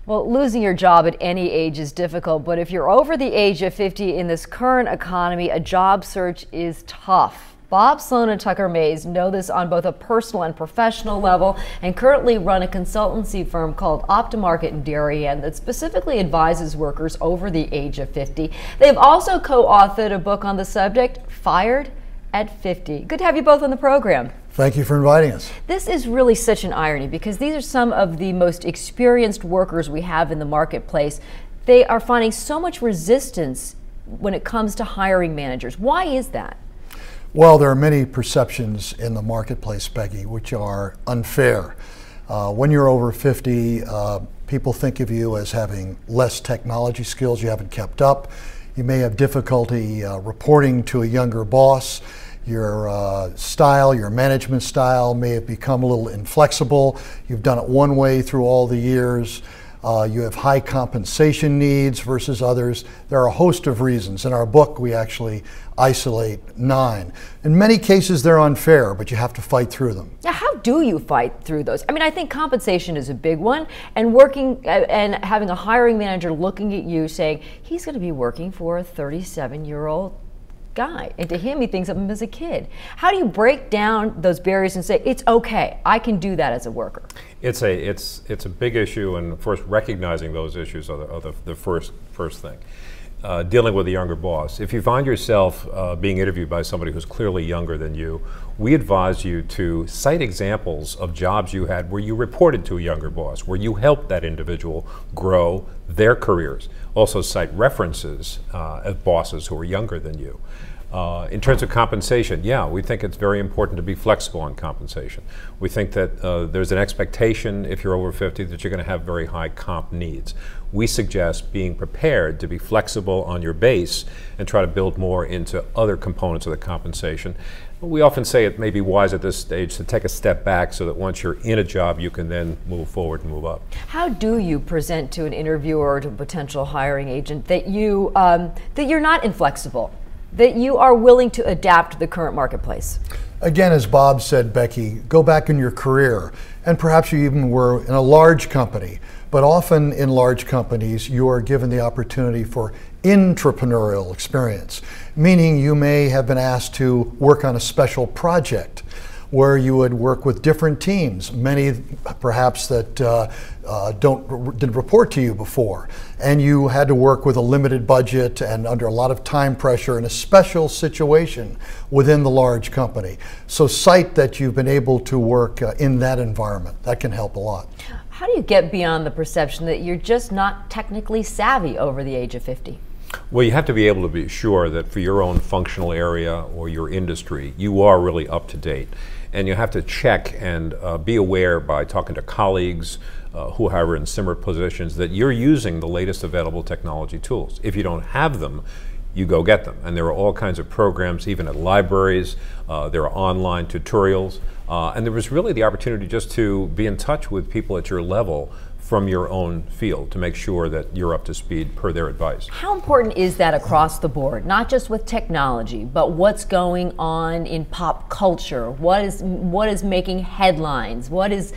Well, losing your job at any age is difficult, but if you're over the age of 50 in this current economy, a job search is tough. Bob, Sloane, and Tucker Mays know this on both a personal and professional level and currently run a consultancy firm called OptiMarket in Darien that specifically advises workers over the age of 50. They've also co-authored a book on the subject, Fired at 50. Good to have you both on the program. Thank you for inviting us. This is really such an irony because these are some of the most experienced workers we have in the marketplace. They are finding so much resistance when it comes to hiring managers. Why is that? Well, there are many perceptions in the marketplace, Peggy, which are unfair. When you're over 50, people think of you as having less technology skills you haven't kept up. You may have difficulty reporting to a younger boss. Your style, your management style may have become a little inflexible. You've done it one way through all the years. You have high compensation needs versus others. There are a host of reasons. In our book, we actually isolate 9. In many cases, they're unfair, but you have to fight through them. Now, how do you fight through those? I mean, I think compensation is a big one, and working and having a hiring manager looking at you saying, he's going to be working for a 37-year-old guy, and to him he thinks of him as a kid. How do you break down those barriers and say it's okay, I can do that as a worker? It's a big issue, and first recognizing those issues are the first thing. Dealing with a younger boss. If you find yourself being interviewed by somebody who's clearly younger than you, we advise you to cite examples of jobs you had where you reported to a younger boss, where you helped that individual grow their careers. Also cite references of bosses who are younger than you. In terms of compensation, yeah, we think it's very important to be flexible on compensation. We think that there's an expectation if you're over 50 that you're going to have very high comp needs. We suggest being prepared to be flexible on your base and try to build more into other components of the compensation. We often say it may be wise at this stage to take a step back so that once you're in a job you can then move forward and move up. How do you present to an interviewer or to a potential hiring agent that you're not inflexible, that you are willing to adapt to the current marketplace? Again, as Bob said, Becky, go back in your career, and perhaps you even were in a large company, but often in large companies you are given the opportunity for intrapreneurial experience, meaning you may have been asked to work on a special project where you would work with different teams, many perhaps that didn't report to you before, and you had to work with a limited budget and under a lot of time pressure in a special situation within the large company. So cite that you've been able to work in that environment. That can help a lot. How do you get beyond the perception that you're just not technically savvy over the age of 50? Well, you have to be able to be sure that for your own functional area or your industry, you are really up to date. And you have to check and be aware by talking to colleagues who are in similar positions that you're using the latest available technology tools. If you don't have them, you go get them. And there are all kinds of programs, even at libraries. There are online tutorials. And there was really the opportunity just to be in touch with people at your level from your own field to make sure that you're up to speed per their advice. How important is that across the board, not just with technology, but what's going on in pop culture? What is making headlines? What is,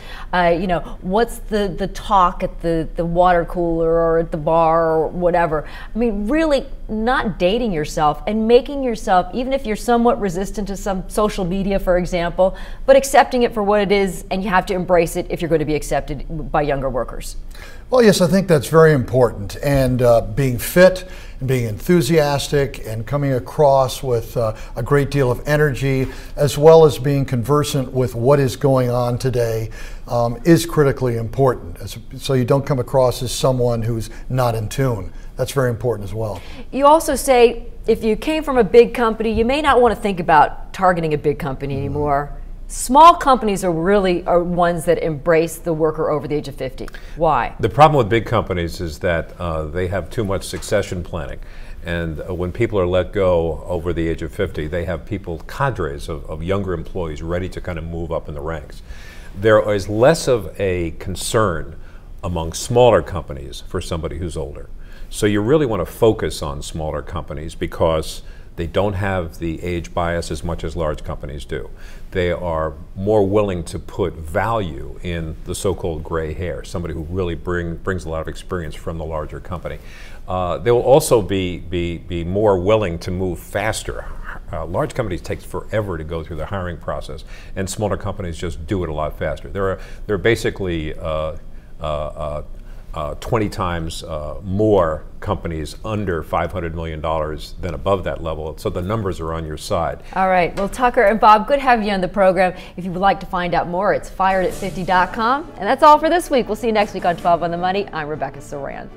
what's the talk at the water cooler or at the bar or whatever? I mean, really not dating yourself and making yourself, even if you're somewhat resistant to some social media, for example, but accepting it for what it is, and you have to embrace it if you're going to be accepted by younger workers. Well, yes, I think that's very important, and being fit and being enthusiastic and coming across with a great deal of energy, as well as being conversant with what is going on today, is critically important. So you don't come across as someone who's not in tune. That's very important as well. You also say if you came from a big company, you may not want to think about targeting a big company anymore. Small companies are ones that embrace the worker over the age of 50. Why? The problem with big companies is that they have too much succession planning. And when people are let go over the age of 50, they have cadres of younger employees ready to kind of move up in the ranks. There is less of a concern among smaller companies for somebody who's older. So you really want to focus on smaller companies because They don't have the age bias as much as large companies do. They are more willing to put value in the so-called gray hair, somebody who really brings a lot of experience from the larger company. They will also be more willing to move faster. Large companies take forever to go through the hiring process, and smaller companies just do it a lot faster. There are basically 20 times more companies under $500 million than above that level, so the numbers are on your side. All right, well, Tucker and Bob, good having you on the program. If you would like to find out more, it's firedat50.com. And that's all for this week. We'll see you next week on 12 on the Money. I'm Rebecca Saran.